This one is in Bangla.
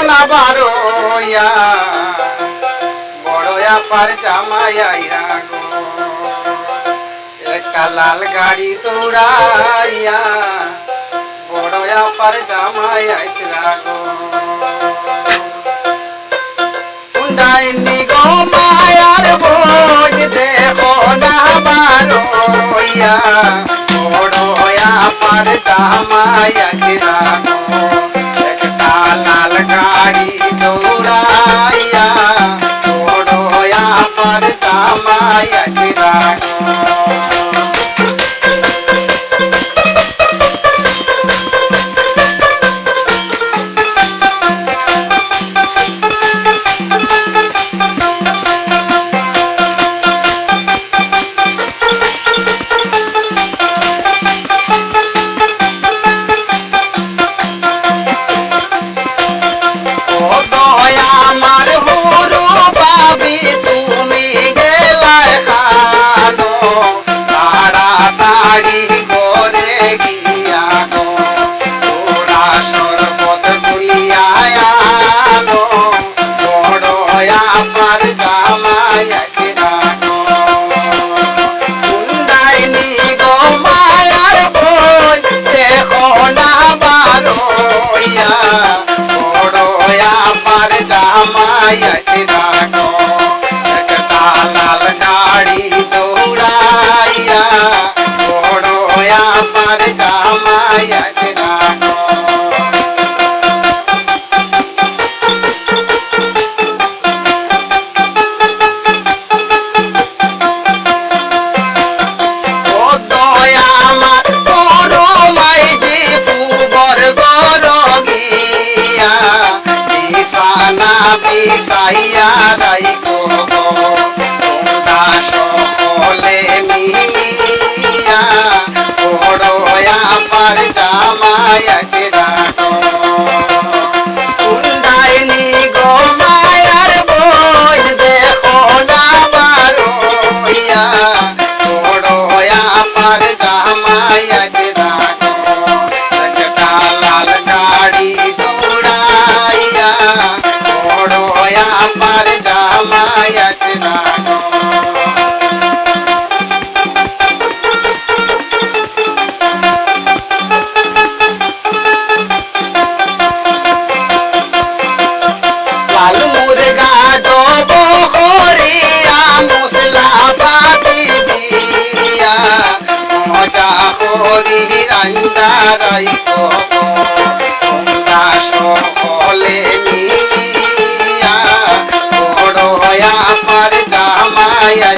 না বারোয়া বড়য়া পার জামাইয়া গো একটা লাল গাড়ি দৌড়াইয়া বড়য়া পার জামাইয়া গো ডাইনি গো মায়ার বোঝ দেখো না বারোয়া বড়য়া পার জামাইয়া গো একটা লাল গাড়ি দৌড়াইয়া বড়য়া পার জামাইয়া গো জামাইয়া গো একটা লাল গাড়ি দৌড়াইয়া বড়য়া পার জামাইয়া গো সাইয়া রাইকো তোমরা সকলে মিলিয়া বড়য়া পার জামাইয়া গো ডাইনি গো মায়ার বোঝ দেখো না বারোয়া বড়য়া পার জামাইয়া গো একটা লাল গাড়ি দৌড়াইয়া বড়য়া পার জামাইয়া গো লাল মুরগা দব হরিয়া মশলা পাতি দিয়া মজা হরি রান্দা রাইকো তোমরা সকলে মিলিয়া বড়য়া পার জামাইয়া